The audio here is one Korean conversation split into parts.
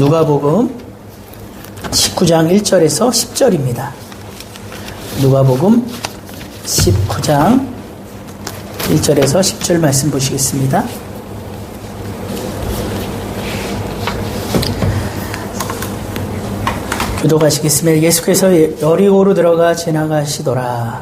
누가복음 19장 1절에서 10절입니다. 누가복음 19장 1절에서 10절 말씀 보시겠습니다. 교독하시겠습니다. 예수께서 여리고로 들어가 지나가시더라.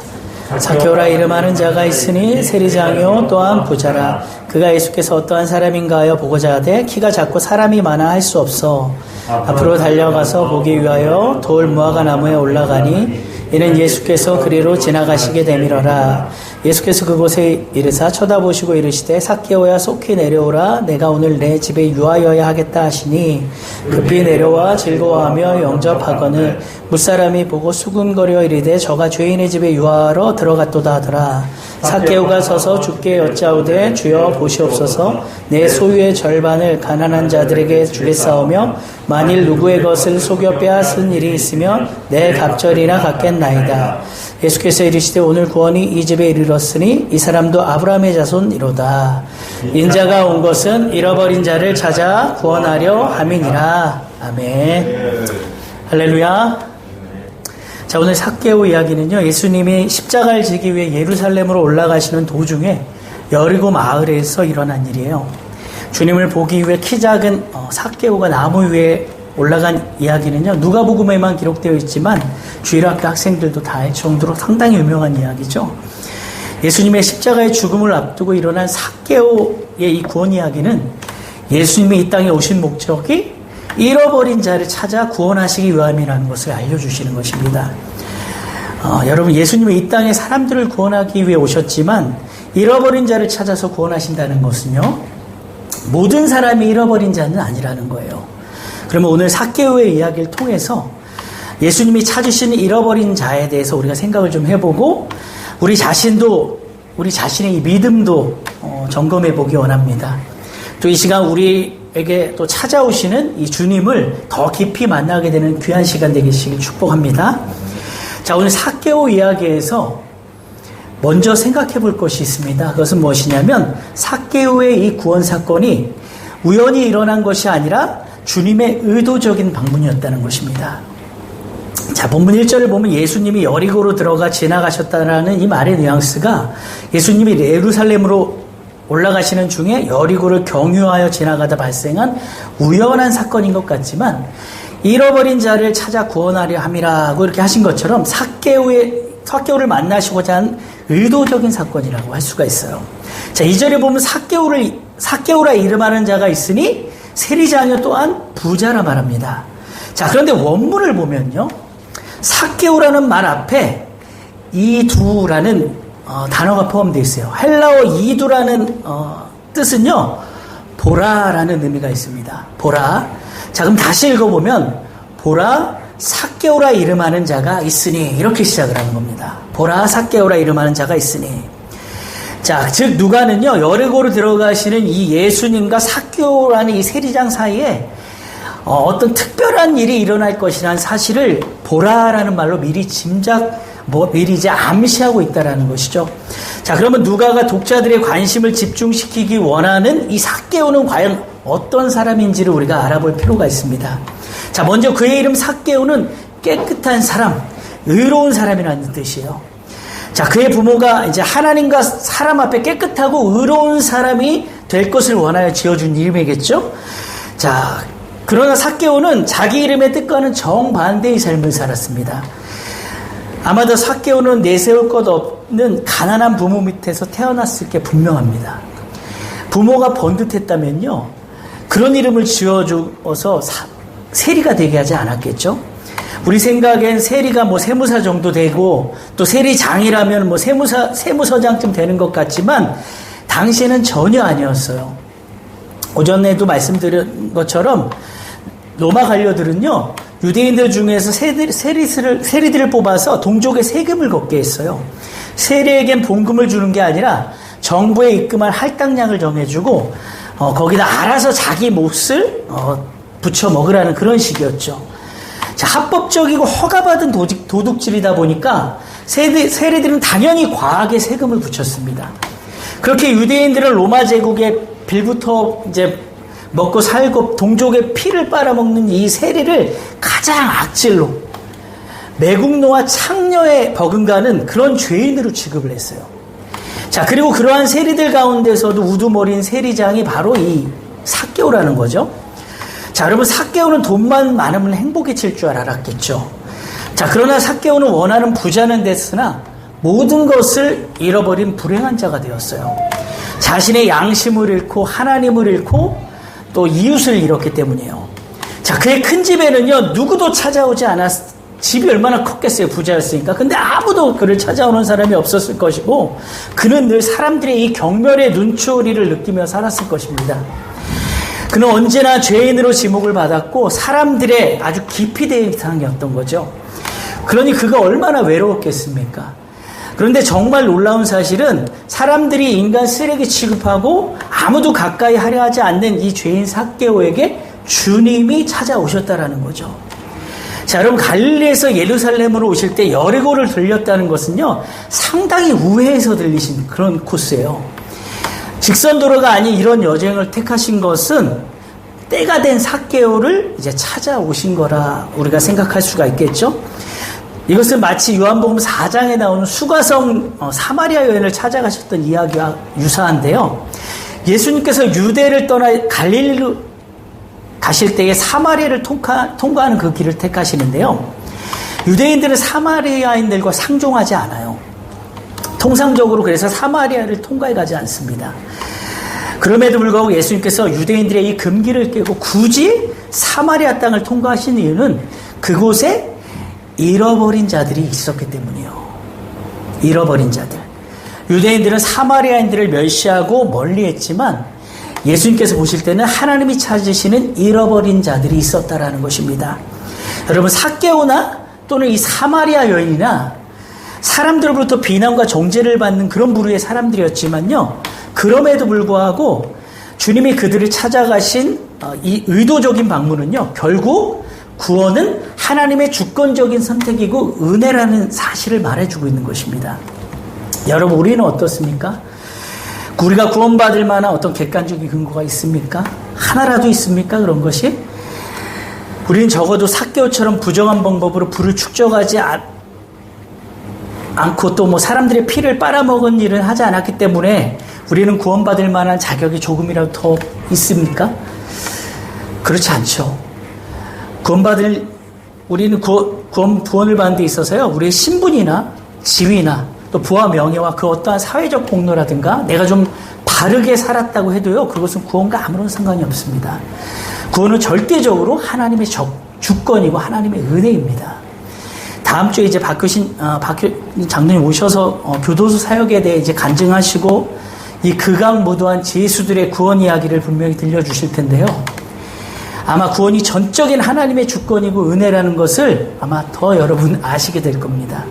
삭개오라 이름하는 자가 있으니 세리장이요 또한 부자라. 그가 예수께서 어떠한 사람인가 하여 보고자 하되 키가 작고 사람이 많아 할 수 없어 앞으로 달려가서 보기 위하여 돌 무화과 나무에 올라가니 이는 예수께서 그리로 지나가시게 되밀어라. 예수께서 그곳에 이르사 쳐다보시고 이르시되 삭개오야 속히 내려오라. 내가 오늘 내 집에 유하여야 하겠다 하시니 급히 내려와 즐거워하며 영접하거늘 무사람이 보고 수군거려 이르되 저가 죄인의 집에 유하러 들어갔도다 하더라. 삭개오가 서서 주께 여짜오되 주여 보시옵소서 내 소유의 절반을 가난한 자들에게 주겠사오며 만일 누구의 것을 속여 빼앗은 일이 있으면 내 갑절이나 갚겠나이다. 예수께서 이르시되 오늘 구원이 이 집에 이르렀으니 이 사람도 아브라함의 자손이로다. 인자가 온 것은 잃어버린 자를 찾아 구원하려 함이니라. 아멘. 할렐루야. 자, 오늘 삭개오 이야기는요, 예수님이 십자가를 지기 위해 예루살렘으로 올라가시는 도중에 여리고 마을에서 일어난 일이에요. 주님을 보기 위해 키 작은 삭개오가 나무 위에 올라간 이야기는요, 누가복음에만 기록되어 있지만 주일학교 학생들도 다 알 정도로 상당히 유명한 이야기죠. 예수님의 십자가의 죽음을 앞두고 일어난 삭개오의 이 구원 이야기는 예수님이 이 땅에 오신 목적이 잃어버린 자를 찾아 구원하시기 위함이라는 것을 알려주시는 것입니다. 여러분, 예수님이 이 땅에 사람들을 구원하기 위해 오셨지만 잃어버린 자를 찾아서 구원하신다는 것은요, 모든 사람이 잃어버린 자는 아니라는 거예요. 그러면 오늘 삭개오의 이야기를 통해서 예수님이 찾으시는 잃어버린 자에 대해서 우리가 생각을 좀 해보고 우리 자신도, 우리 자신의 이 믿음도 점검해 보기 원합니다. 또 이 시간 우리에게 또 찾아오시는 이 주님을 더 깊이 만나게 되는 귀한 시간 되시길 축복합니다. 자, 오늘 삭개오 이야기에서 먼저 생각해 볼 것이 있습니다. 그것은 무엇이냐면 삭개오의 이 구원 사건이 우연히 일어난 것이 아니라 주님의 의도적인 방문이었다는 것입니다. 자, 본문 1절을 보면 예수님이 여리고로 들어가 지나가셨다라는 이 말의 뉘앙스가 예수님이 예루살렘으로 올라가시는 중에 여리고를 경유하여 지나가다 발생한 우연한 사건인 것 같지만 잃어버린 자를 찾아 구원하려 함이라고 이렇게 하신 것처럼 삭개오를 만나시고자 한 의도적인 사건이라고 할 수가 있어요. 자, 2절에 보면 삭개오라 이름하는 자가 있으니 세리장이요 또한 부자라 말합니다. 자, 그런데 원문을 보면요, 삭개오라는 말 앞에 이두라는 단어가 포함되어 있어요. 헬라어 이두라는 뜻은요, 보라라는 의미가 있습니다. 보라. 자, 그럼 다시 읽어보면 보라 삭개오라 이름하는 자가 있으니 이렇게 시작을 하는 겁니다. 보라 삭개오라 이름하는 자가 있으니. 자, 즉 누가는요, 여리고로 들어가시는 이 예수님과 삭개오라는 이 세리장 사이에 어떤 특별한 일이 일어날 것이라는 사실을 보라라는 말로 미리 미리 이제 암시하고 있다라는 것이죠. 자, 그러면 누가가 독자들의 관심을 집중시키기 원하는 이 삭개오는 과연 어떤 사람인지를 우리가 알아볼 필요가 있습니다. 자, 먼저 그의 이름 삭개오는 깨끗한 사람, 의로운 사람이라는 뜻이에요. 자, 그의 부모가 이제 하나님과 사람 앞에 깨끗하고 의로운 사람이 될 것을 원하여 지어준 이름이겠죠. 자, 그러나 삭개오는 자기 이름의 뜻과는 정반대의 삶을 살았습니다. 아마도 삭개오는 내세울 것 없는 가난한 부모 밑에서 태어났을 게 분명합니다. 부모가 번듯했다면요, 그런 이름을 지어줘서 세리가 되게 하지 않았겠죠. 우리 생각엔 세리가 뭐 세무사 정도 되고 또 세리장이라면 뭐 세무서장쯤 되는 것 같지만 당시에는 전혀 아니었어요. 오전에도 말씀드린 것처럼 로마 관료들은요, 유대인들 중에서 세리들을 뽑아서 동족의 세금을 걷게 했어요. 세리에겐 봉금을 주는 게 아니라 정부에 입금할 할당량을 정해주고 거기다 알아서 자기 몫을 붙여 먹으라는 그런 식이었죠. 자, 합법적이고 허가받은 도둑질이다 보니까 세리들은 당연히 과하게 세금을 붙였습니다. 그렇게 유대인들은 로마 제국에 빌부터 이제 먹고 살고 동족의 피를 빨아먹는 이 세리를 가장 악질로 매국노와 창녀에 버금가는 그런 죄인으로 취급을 했어요. 자, 그리고 그러한 세리들 가운데서도 우두머리인 세리장이 바로 이 삭개오라는 거죠. 자, 여러분, 삭개오는 돈만 많으면 행복해질 줄 알았겠죠. 자, 그러나 삭개오는 원하는 부자는 됐으나 모든 것을 잃어버린 불행한 자가 되었어요. 자신의 양심을 잃고 하나님을 잃고 또 이웃을 잃었기 때문이에요. 자, 그의 큰 집에는요, 누구도 찾아오지 않았, 집이 얼마나 컸겠어요, 부자였으니까. 근데 아무도 그를 찾아오는 사람이 없었을 것이고, 그는 늘 사람들의 이 경멸의 눈초리를 느끼며 살았을 것입니다. 그는 언제나 죄인으로 지목을 받았고, 사람들의 아주 깊이 대상이었던 거죠. 그러니 그가 얼마나 외로웠겠습니까? 그런데 정말 놀라운 사실은 사람들이 인간 쓰레기 취급하고 아무도 가까이 하려 하지 않는 이 죄인 삭개오에게 주님이 찾아오셨다라는 거죠. 자, 여러분, 갈릴리에서 예루살렘으로 오실 때 여리고를 들렸다는 것은요, 상당히 우회해서 들리신 그런 코스예요. 직선도로가 아닌 이런 여정을 택하신 것은 때가 된 삭개오를 이제 찾아오신 거라 우리가 생각할 수가 있겠죠. 이것은 마치 요한복음 4장에 나오는 수가성 사마리아 여인을 찾아가셨던 이야기와 유사한데요. 예수님께서 유대를 떠나 갈릴리로 가실 때에 사마리아를 통과하는 그 길을 택하시는데요. 유대인들은 사마리아인들과 상종하지 않아요. 통상적으로 그래서 사마리아를 통과해 가지 않습니다. 그럼에도 불구하고 예수님께서 유대인들의 이 금기를 깨고 굳이 사마리아 땅을 통과하신 이유는 그곳에 잃어버린 자들이 있었기 때문이에요. 잃어버린 자들. 유대인들은 사마리아인들을 멸시하고 멀리했지만 예수님께서 보실 때는 하나님이 찾으시는 잃어버린 자들이 있었다라는 것입니다. 여러분, 삭개오나 또는 이 사마리아 여인이나 사람들로부터 비난과 정죄를 받는 그런 부류의 사람들이었지만요. 그럼에도 불구하고 주님이 그들을 찾아가신 이 의도적인 방문은요. 결국 구원은 하나님의 주권적인 선택이고 은혜라는 사실을 말해주고 있는 것입니다. 여러분, 우리는 어떻습니까? 우리가 구원받을 만한 어떤 객관적인 근거가 있습니까? 하나라도 있습니까? 그런 것이? 우리는 적어도 삭개오처럼 부정한 방법으로 부를 축적하지 않고 또 뭐 사람들의 피를 빨아먹은 일을 하지 않았기 때문에 우리는 구원받을 만한 자격이 조금이라도 더 있습니까? 그렇지 않죠. 우리는 구원을 받는 데 있어서요, 우리의 신분이나 지위나 또 부와 명예와 그 어떠한 사회적 공로라든가 내가 좀 바르게 살았다고 해도요, 그것은 구원과 아무런 상관이 없습니다. 구원은 절대적으로 하나님의 주권이고 하나님의 은혜입니다. 다음 주에 이제 박효신 장로님 오셔서 교도소 사역에 대해 이제 간증하시고 이 극악무도한 죄수들의 구원 이야기를 분명히 들려주실 텐데요. 아마 구원이 전적인 하나님의 주권이고 은혜라는 것을 아마 더 여러분 아시게 될 겁니다.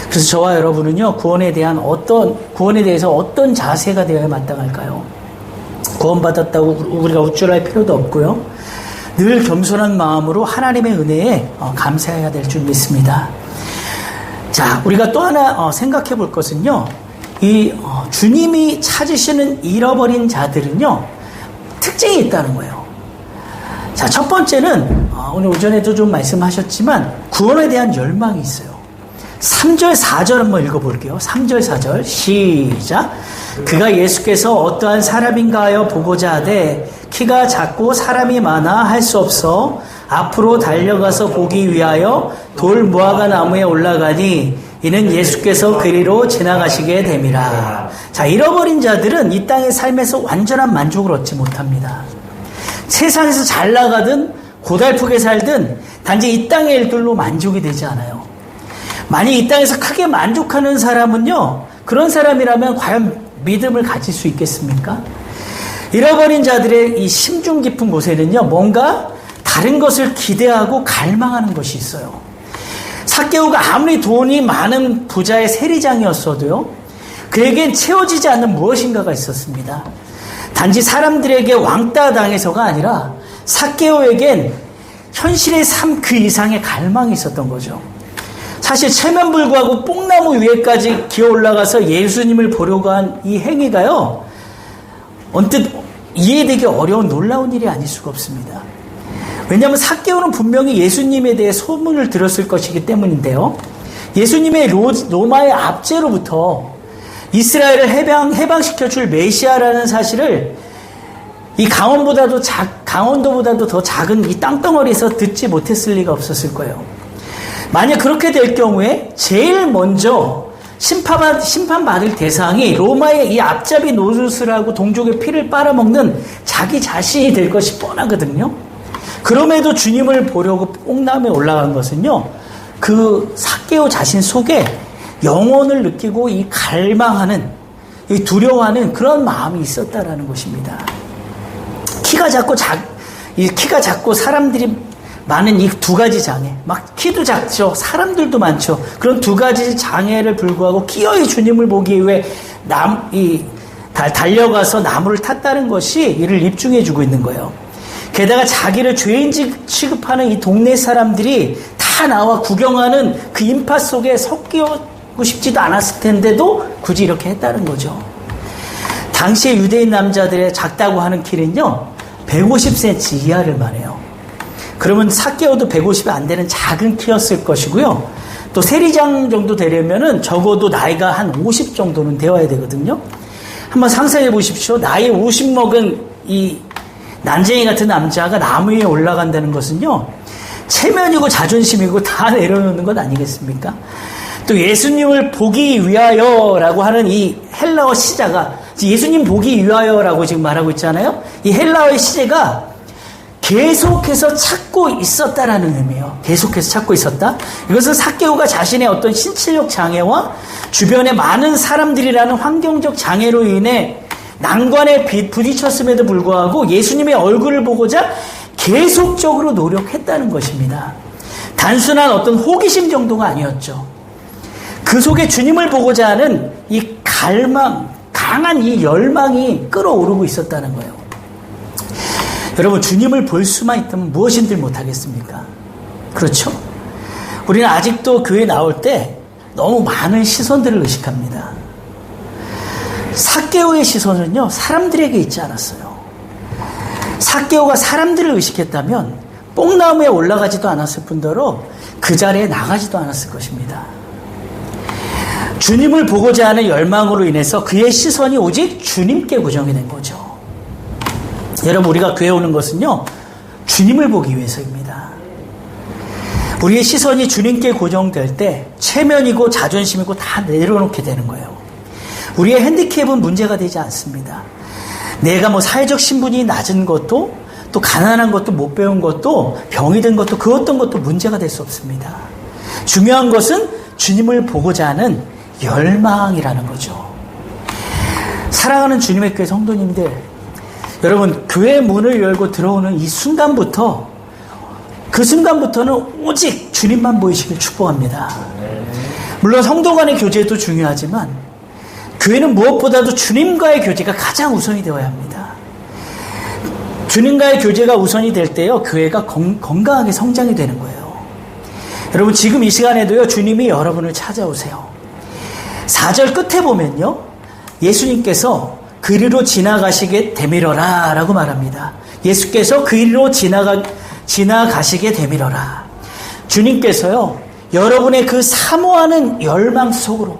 그래서 저와 여러분은요, 구원에 대해서 어떤 자세가 되어야 마땅할까요? 구원받았다고 우리가 우쭐할 필요도 없고요. 늘 겸손한 마음으로 하나님의 은혜에 감사해야 될 줄 믿습니다. 자, 우리가 또 하나 생각해 볼 것은요, 이 주님이 찾으시는 잃어버린 자들은요, 특징이 있다는 거예요. 자, 첫 번째는 오늘 오전에도 좀 말씀하셨지만 구원에 대한 열망이 있어요. 3절 4절 한번 읽어볼게요. 3절 4절 시작. 그가 예수께서 어떠한 사람인가 하여 보고자 하되 키가 작고 사람이 많아 할 수 없어 앞으로 달려가서 보기 위하여 돌 무화과 나무에 올라가니 이는 예수께서 그리로 지나가시게 됨이라. 자, 잃어버린 자들은 이 땅의 삶에서 완전한 만족을 얻지 못합니다. 세상에서 잘 나가든 고달프게 살든 단지 이 땅의 일들로 만족이 되지 않아요. 만약 이 땅에서 크게 만족하는 사람은요, 그런 사람이라면 과연 믿음을 가질 수 있겠습니까? 잃어버린 자들의 이 심중 깊은 곳에는요, 뭔가 다른 것을 기대하고 갈망하는 것이 있어요. 삭개오가 아무리 돈이 많은 부자의 세리장이었어도요, 그에겐 채워지지 않는 무엇인가가 있었습니다. 단지 사람들에게 왕따 당해서가 아니라 삭개오에겐 현실의 삶 그 이상의 갈망이 있었던 거죠. 사실 체면불구하고 뽕나무 위에까지 기어 올라가서 예수님을 보려고 한 이 행위가요, 언뜻 이해되기 어려운 놀라운 일이 아닐 수가 없습니다. 왜냐하면 삭개오는 분명히 예수님에 대해 소문을 들었을 것이기 때문인데요. 예수님의 로마의 압제로부터 이스라엘을 해방시켜줄 메시아라는 사실을 이 강원도보다도 더 작은 이 땅덩어리에서 듣지 못했을 리가 없었을 거예요. 만약 그렇게 될 경우에 제일 먼저 심판받을 대상이 로마의 이 앞잡이 노릇을 하고 동족의 피를 빨아먹는 자기 자신이 될 것이 뻔하거든요. 그럼에도 주님을 보려고 뽕나무에 올라간 것은요, 그 삭개오 자신 속에 영혼을 느끼고 이 갈망하는, 이 두려워하는 그런 마음이 있었다라는 것입니다. 키가 작고 사람들이 많은 이 두 가지 장애, 막 키도 작죠, 사람들도 많죠. 그런 두 가지 장애를 불구하고 기어이 주님을 보기 위해 달려가서 나무를 탔다는 것이 이를 입증해주고 있는 거예요. 게다가 자기를 죄인 취급하는 이 동네 사람들이 다 나와 구경하는 그 인파 속에 섞이고 싶지도 않았을 텐데도 굳이 이렇게 했다는 거죠. 당시의 유대인 남자들의 작다고 하는 키는요, 150cm 이하를 말해요. 그러면 삭개오도 150이 안 되는 작은 키였을 것이고요. 또 세리장 정도 되려면은 적어도 나이가 한 50 정도는 되어야 되거든요. 한번 상상해 보십시오. 나이 50 먹은 이 난쟁이 같은 남자가 나무 위에 올라간다는 것은요, 체면이고 자존심이고 다 내려놓는 것 아니겠습니까? 또 예수님을 보기 위하여라고 하는 이 헬라어 시자가, 예수님 보기 위하여라고 지금 말하고 있잖아요. 이 헬라어의 시제가 계속해서 찾고 있었다라는 의미예요. 계속해서 찾고 있었다. 이것은 삭개오가 자신의 어떤 신체적 장애와 주변에 많은 사람들이라는 환경적 장애로 인해 난관에 부딪혔음에도 불구하고 예수님의 얼굴을 보고자 계속적으로 노력했다는 것입니다. 단순한 어떤 호기심 정도가 아니었죠. 그 속에 주님을 보고자 하는 이 강한 이 열망이 끓어오르고 있었다는 거예요. 여러분, 주님을 볼 수만 있다면 무엇인들 못하겠습니까? 그렇죠? 우리는 아직도 교회 나올 때 너무 많은 시선들을 의식합니다. 삭개오의 시선은요, 사람들에게 있지 않았어요. 삭개오가 사람들을 의식했다면 뽕나무에 올라가지도 않았을 뿐더러 그 자리에 나가지도 않았을 것입니다. 주님을 보고자 하는 열망으로 인해서 그의 시선이 오직 주님께 고정이 된 거죠. 여러분, 우리가 교회 오는 것은요, 주님을 보기 위해서입니다. 우리의 시선이 주님께 고정될 때 체면이고 자존심이고 다 내려놓게 되는 거예요. 우리의 핸디캡은 문제가 되지 않습니다. 내가 뭐 사회적 신분이 낮은 것도, 또 가난한 것도, 못 배운 것도, 병이 든 것도, 그 어떤 것도 문제가 될 수 없습니다. 중요한 것은 주님을 보고자 하는 열망이라는 거죠. 사랑하는 주님의 교회 성도님들, 여러분, 교회 문을 열고 들어오는 이 순간부터, 그 순간부터는 오직 주님만 보이시길 축복합니다. 물론 성도 간의 교제도 중요하지만 교회는 무엇보다도 주님과의 교제가 가장 우선이 되어야 합니다. 주님과의 교제가 우선이 될 때요, 교회가 건강하게 성장이 되는 거예요. 여러분, 지금 이 시간에도요, 주님이 여러분을 찾아오세요. 4절 끝에 보면요, 예수님께서 그리로 지나가시게 되밀어라 라고 말합니다. 예수께서 그리로 지나가시게 되밀어라. 주님께서요, 여러분의 그 사모하는 열망 속으로,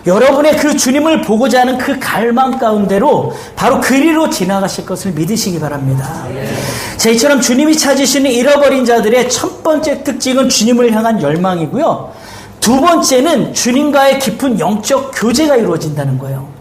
여러분의 그 주님을 보고자 하는 그 갈망 가운데로 바로 그리로 지나가실 것을 믿으시기 바랍니다. 자, 이처럼 주님이 찾으시는 잃어버린 자들의 첫 번째 특징은 주님을 향한 열망이고요, 두 번째는 주님과의 깊은 영적 교제가 이루어진다는 거예요.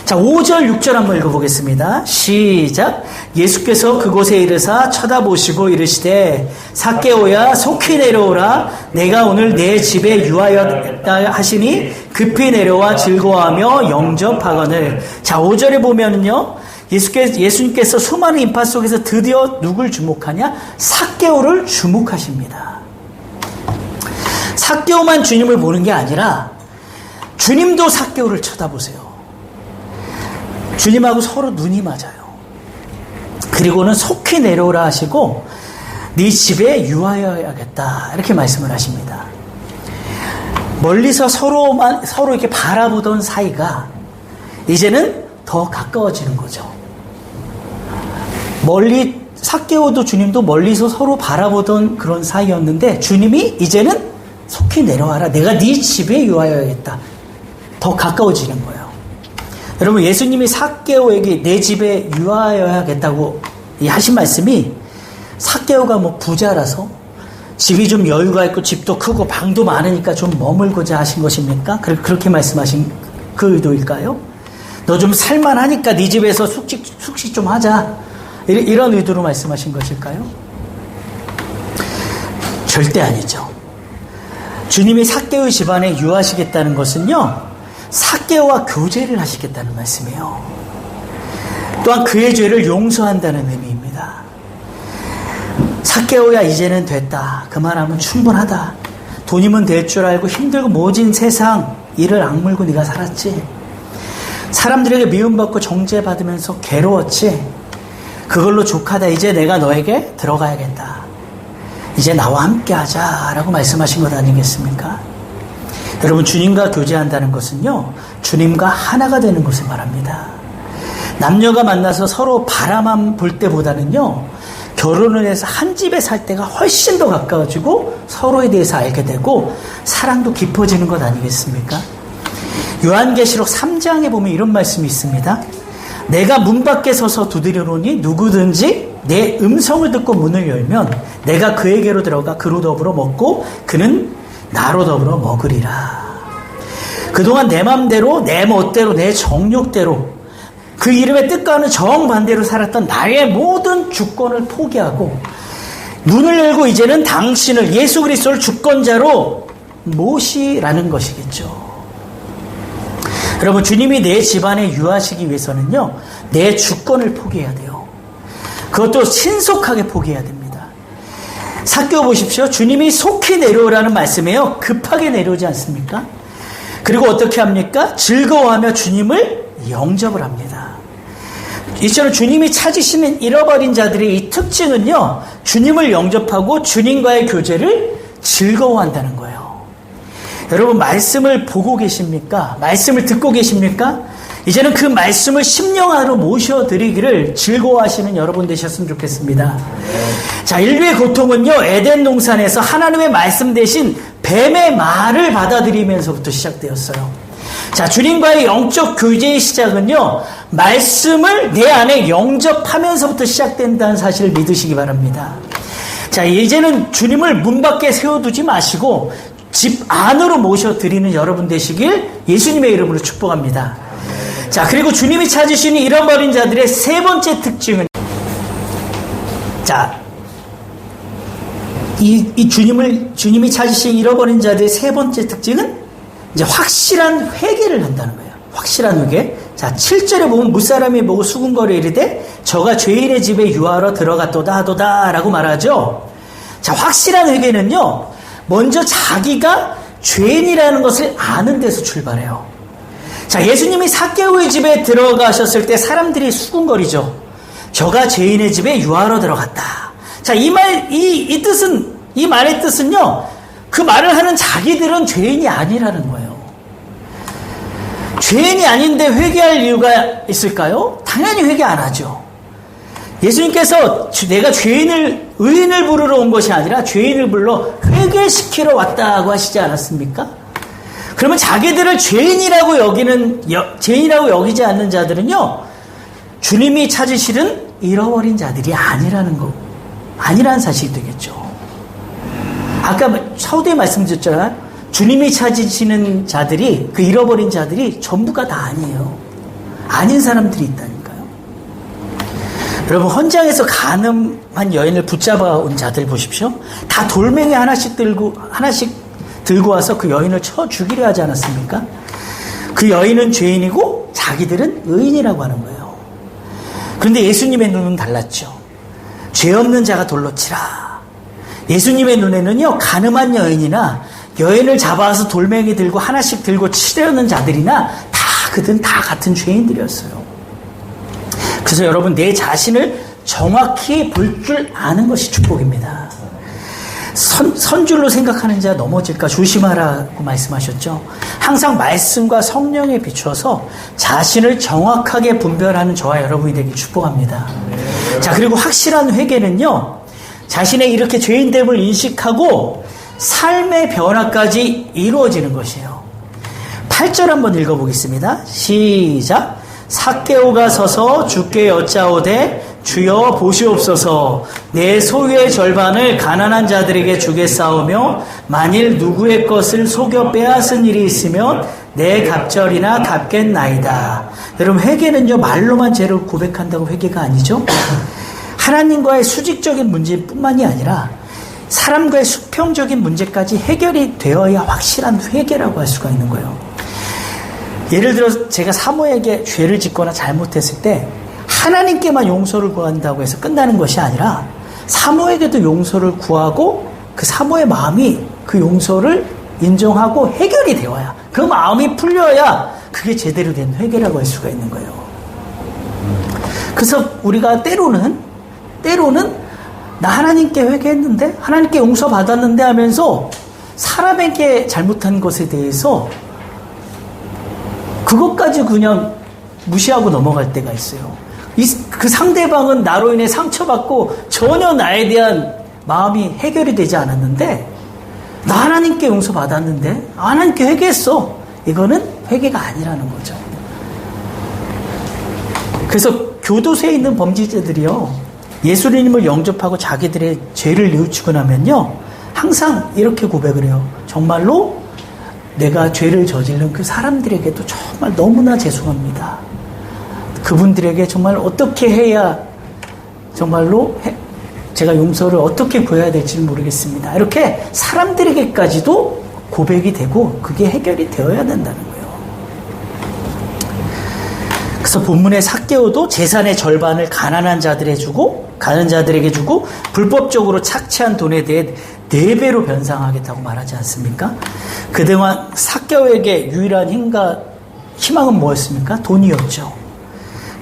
자, 5절, 6절 한번 읽어보겠습니다. 시작. 예수께서 그곳에 이르사 쳐다보시고 이르시되 삭개오야 속히 내려오라. 내가 오늘 내 집에 유하였다 하시니 급히 내려와 즐거워하며 영접하거늘. 자, 5절에 보면은요, 예수님께서 수많은 인파 속에서 드디어 누굴 주목하냐? 삭개오를 주목하십니다. 삭개오만 주님을 보는 게 아니라 주님도 삭개오를 쳐다보세요. 주님하고 서로 눈이 맞아요. 그리고는 속히 내려오라 하시고 네 집에 유하여야겠다 이렇게 말씀을 하십니다. 멀리서 서로 이렇게 바라보던 사이가 이제는 더 가까워지는 거죠. 멀리 삭개오도 주님도 멀리서 서로 바라보던 그런 사이였는데 주님이 이제는 속히 내려와라. 내가 네 집에 유하여야겠다. 더 가까워지는 거예요. 여러분, 예수님이 삭개오에게 내 집에 유하여야겠다고 하신 말씀이 삭개오가 뭐 부자라서 집이 좀 여유가 있고 집도 크고 방도 많으니까 좀 머물고자 하신 것입니까? 그렇게 말씀하신 그 의도일까요? 너 좀 살만하니까 네 집에서 숙식 좀 하자. 이런 의도로 말씀하신 것일까요? 절대 아니죠. 주님이 삭개오의 집안에 유하시겠다는 것은요, 삭개오와 교제를 하시겠다는 말씀이에요. 또한 그의 죄를 용서한다는 의미입니다. 삭개오야, 이제는 됐다. 그만하면 충분하다. 돈이면 될 줄 알고 힘들고 모진 세상 이를 악물고 네가 살았지. 사람들에게 미움받고 정죄받으면서 괴로웠지. 그걸로 족하다. 이제 내가 너에게 들어가야겠다. 이제 나와 함께 하자라고 말씀하신 것 아니겠습니까? 여러분, 주님과 교제한다는 것은요, 주님과 하나가 되는 것을 말합니다. 남녀가 만나서 서로 바라만 볼 때보다는요, 결혼을 해서 한 집에 살 때가 훨씬 더 가까워지고 서로에 대해서 알게 되고 사랑도 깊어지는 것 아니겠습니까? 요한계시록 3장에 보면 이런 말씀이 있습니다. 내가 문 밖에 서서 두드려노니 누구든지 내 음성을 듣고 문을 열면 내가 그에게로 들어가 그로 더불어 먹고 그는 나로 더불어 먹으리라. 그동안 내 맘대로, 내 멋대로, 내 정욕대로 그 이름의 뜻과는 정반대로 살았던 나의 모든 주권을 포기하고 문을 열고 이제는 당신을, 예수 그리스도를 주권자로 모시라는 것이겠죠. 여러분, 주님이 내 집안에 유하시기 위해서는요, 내 주권을 포기해야 돼요. 그것도 신속하게 포기해야 됩니다. 삭개오 보십시오. 주님이 속히 내려오라는 말씀이에요. 급하게 내려오지 않습니까? 그리고 어떻게 합니까? 즐거워하며 주님을 영접을 합니다. 이처럼 주님이 찾으시는 잃어버린 자들의 이 특징은요, 주님을 영접하고 주님과의 교제를 즐거워한다는 거예요. 여러분, 말씀을 보고 계십니까? 말씀을 듣고 계십니까? 이제는 그 말씀을 심령 안으로 모셔드리기를 즐거워하시는 여러분 되셨으면 좋겠습니다. 자, 인류의 고통은요, 에덴 동산에서 하나님의 말씀 대신 뱀의 말을 받아들이면서부터 시작되었어요. 자, 주님과의 영적 교제의 시작은요, 말씀을 내 안에 영접하면서부터 시작된다는 사실을 믿으시기 바랍니다. 자, 이제는 주님을 문 밖에 세워두지 마시고 집 안으로 모셔드리는 여러분 되시길 예수님의 이름으로 축복합니다. 자, 그리고 주님이 찾으시는 잃어버린 자들의 세 번째 특징은, 자, 주님이 찾으신 잃어버린 자들의 세 번째 특징은 이제 확실한 회개를 한다는 거예요. 확실한 회개. 자, 7절에 보면 무사람이 보고 수군거려 이르되 저가 죄인의 집에 유하러 들어갔도다 하도다 라고 말하죠. 자, 확실한 회개는요, 먼저 자기가 죄인이라는 것을 아는 데서 출발해요. 자, 예수님이 삭개오의 집에 들어가셨을 때 사람들이 수군거리죠. 저가 죄인의 집에 유하러 들어갔다. 자, 이 말의 뜻은요, 그 말을 하는 자기들은 죄인이 아니라는 거예요. 죄인이 아닌데 회개할 이유가 있을까요? 당연히 회개 안 하죠. 예수님께서 내가 의인을 부르러 온 것이 아니라 죄인을 불러 회개시키러 왔다고 하시지 않았습니까? 그러면 자기들을 죄인이라고 여기지 않는 자들은요, 주님이 찾으시는 잃어버린 자들이 아니라는 사실이 되겠죠. 아까 서두에 말씀드렸잖아요. 주님이 찾으시는 자들이, 그 잃어버린 자들이 전부가 다 아니에요. 아닌 사람들이 있다니까요. 여러분, 헌장에서 간음한 여인을 붙잡아 온 자들 보십시오. 다 돌멩이 하나씩 들고 와서 그 여인을 쳐 죽이려 하지 않았습니까? 그 여인은 죄인이고 자기들은 의인이라고 하는 거예요. 그런데 예수님의 눈은 달랐죠. 죄 없는 자가 돌로 치라. 예수님의 눈에는요, 간음한 여인이나 여인을 잡아서 돌멩이 들고 하나씩 들고 치려는 자들이나 그들은 다 같은 죄인들이었어요. 그래서 여러분, 내 자신을 정확히 볼 줄 아는 것이 축복입니다. 선줄로 생각하는 자 넘어질까 조심하라고 말씀하셨죠. 항상 말씀과 성령에 비추어서 자신을 정확하게 분별하는 저와 여러분이 되길 축복합니다. 자, 그리고 확실한 회개는요, 자신의 이렇게 죄인됨을 인식하고 삶의 변화까지 이루어지는 것이에요. 8절 한번 읽어보겠습니다. 시작. 삭개오가 서서 주께 여짜오되 주여 보시옵소서, 내 소유의 절반을 가난한 자들에게 주겠사오며 만일 누구의 것을 속여 빼앗은 일이 있으면 내 갑절이나 갚겠나이다. 여러분, 회개는요 말로만 죄를 고백한다고 회개가 아니죠. 하나님과의 수직적인 문제뿐만이 아니라 사람과의 수평적인 문제까지 해결이 되어야 확실한 회개라고 할 수가 있는 거예요. 예를 들어 제가 사모에게 죄를 짓거나 잘못했을 때 하나님께만 용서를 구한다고 해서 끝나는 것이 아니라 사모에게도 용서를 구하고 그 사모의 마음이 그 용서를 인정하고 해결이 되어야, 그 마음이 풀려야 그게 제대로 된 회개라고 할 수가 있는 거예요. 그래서 우리가 때로는 나 하나님께 회개했는데, 하나님께 용서받았는데 하면서 사람에게 잘못한 것에 대해서 그것까지 그냥 무시하고 넘어갈 때가 있어요. 그 상대방은 나로 인해 상처받고 전혀 나에 대한 마음이 해결이 되지 않았는데, 나 하나님께 용서받았는데 하나님께 회개했어. 이거는 회개가 아니라는 거죠. 그래서 교도소에 있는 범죄자들이요, 예수님을 영접하고 자기들의 죄를 뉘우치고 나면요, 항상 이렇게 고백을 해요. 정말로 내가 죄를 저지른 그 사람들에게도 정말 너무나 죄송합니다. 그분들에게 정말 어떻게 해야 정말로 제가 용서를 어떻게 구해야 될지 모르겠습니다. 이렇게 사람들에게까지도 고백이 되고 그게 해결이 되어야 된다는 거예요. 그래서 본문의 삭개오도 재산의 절반을 가난한 자들에게 주고 불법적으로 착취한 돈에 대해 4배로 변상하겠다고 말하지 않습니까? 그동안 삭개오에게 유일한 희망은 뭐였습니까? 돈이었죠.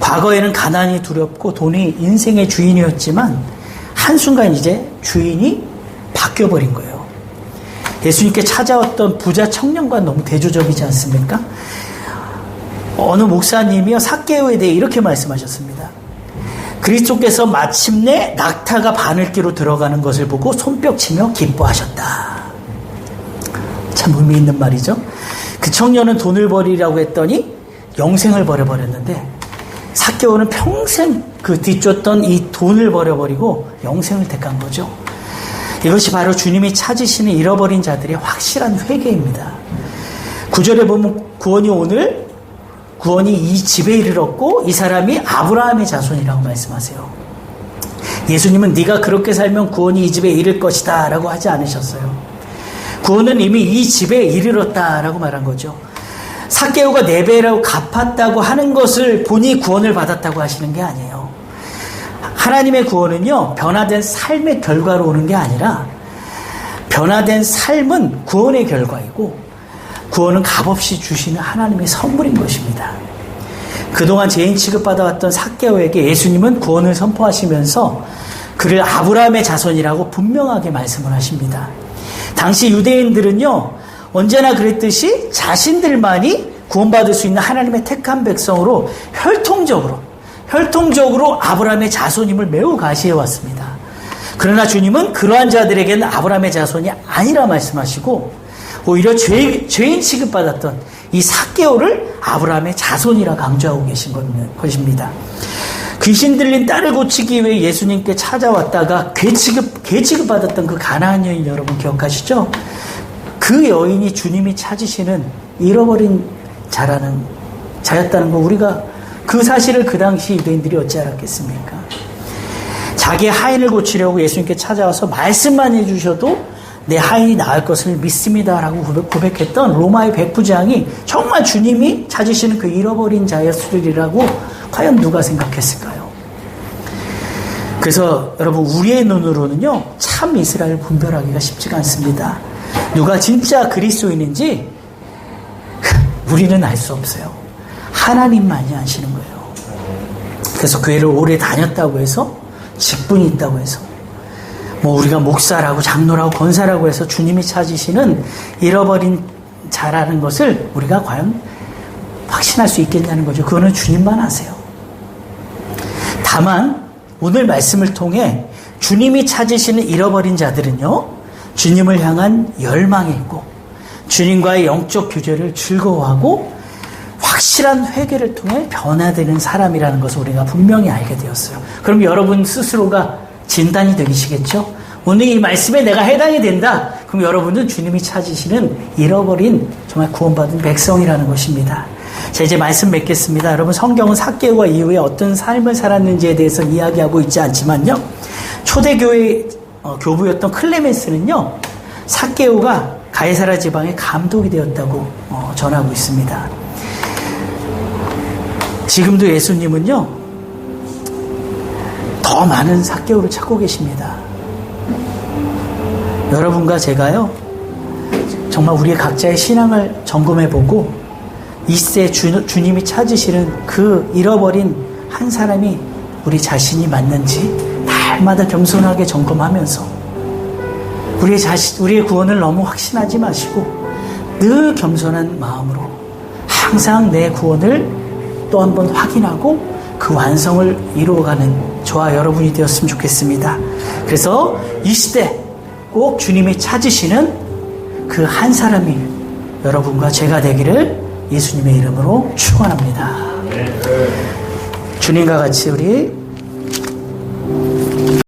과거에는 가난이 두렵고 돈이 인생의 주인이었지만 한순간 이제 주인이 바뀌어버린 거예요. 예수님께 찾아왔던 부자 청년과 너무 대조적이지 않습니까? 어느 목사님이요, 삭개오에 대해 이렇게 말씀하셨습니다. 그리스도께서 마침내 낙타가 바늘기로 들어가는 것을 보고 손뼉치며 기뻐하셨다. 참 의미 있는 말이죠. 그 청년은 돈을 버리라고 했더니 영생을 버려버렸는데, 삭개오는 평생 그 뒤쫓던 이 돈을 버려버리고 영생을 택한 거죠. 이것이 바로 주님이 찾으시는 잃어버린 자들의 확실한 회개입니다. 9절에 보면 구원이 이 집에 이르렀고 이 사람이 아브라함의 자손이라고 말씀하세요. 예수님은 네가 그렇게 살면 구원이 이 집에 이를 것이다 라고 하지 않으셨어요. 구원은 이미 이 집에 이르렀다 라고 말한 거죠. 삭개오가 4배라고 갚았다고 하는 것을 보니 구원을 받았다고 하시는 게 아니에요. 하나님의 구원은요, 변화된 삶의 결과로 오는 게 아니라, 변화된 삶은 구원의 결과이고 구원은 값없이 주시는 하나님의 선물인 것입니다. 그동안 죄인 취급받아왔던 삭개오에게 예수님은 구원을 선포하시면서 그를 아브라함의 자손이라고 분명하게 말씀을 하십니다. 당시 유대인들은요, 언제나 그랬듯이 자신들만이 구원받을 수 있는 하나님의 택한 백성으로 혈통적으로 아브라함의 자손임을 매우 가시해왔습니다. 그러나 주님은 그러한 자들에게는 아브라함의 자손이 아니라 말씀하시고 오히려 죄인 취급받았던 이 삭개오를 아브라함의 자손이라 강조하고 계신 것입니다. 귀신 들린 딸을 고치기 위해 예수님께 찾아왔다가 괴 취급받았던 그 가나안 여인 여러분 기억하시죠? 그 여인이 주님이 찾으시는 잃어버린 자였다는 거, 우리가 그 사실을 그 당시 유대인들이 어찌 알았겠습니까? 자기의 하인을 고치려고 예수님께 찾아와서 말씀만 해주셔도 내 하인이 나을 것을 믿습니다라고 고백했던 로마의 백부장이 정말 주님이 찾으시는 그 잃어버린 자였으리라고 과연 누가 생각했을까요? 그래서 여러분, 우리의 눈으로는요, 참 이스라엘을 분별하기가 쉽지가 않습니다. 누가 진짜 그리스도인인지 우리는 알 수 없어요. 하나님만이 아시는 거예요. 그래서 교회를 오래 다녔다고 해서, 직분이 있다고 해서, 우리가 목사라고 장로라고 권사라고 해서 주님이 찾으시는 잃어버린 자라는 것을 우리가 과연 확신할 수 있겠냐는 거죠. 그거는 주님만 아세요. 다만 오늘 말씀을 통해 주님이 찾으시는 잃어버린 자들은요, 주님을 향한 열망이 있고 주님과의 영적 교제를 즐거워하고 확실한 회개를 통해 변화되는 사람이라는 것을 우리가 분명히 알게 되었어요. 그럼 여러분 스스로가 진단이 되시겠죠? 오늘 이 말씀에 내가 해당이 된다. 그럼 여러분은 주님이 찾으시는 잃어버린 정말 구원받은 백성이라는 것입니다. 자, 이제 말씀 맺겠습니다. 여러분, 성경은 삭개오가 이후에 어떤 삶을 살았는지에 대해서 이야기하고 있지 않지만요, 초대교회 교부였던 클레멘스는요, 삭개오가 가이사랴 지방의 감독이 되었다고 전하고 있습니다. 지금도 예수님은요, 더 많은 삭개오를 찾고 계십니다. 여러분과 제가요, 정말 우리의 각자의 신앙을 점검해보고 이세 주님이 찾으시는 그 잃어버린 한 사람이 우리 자신이 맞는지 날마다 겸손하게 점검하면서 우리의 구원을 너무 확신하지 마시고 늘 겸손한 마음으로 항상 내 구원을 또 한 번 확인하고 그 완성을 이루어가는 저와 여러분이 되었으면 좋겠습니다. 그래서 이 시대 꼭 주님이 찾으시는 그 한 사람이 여러분과 제가 되기를 예수님의 이름으로 축원합니다. 주님과 같이 우리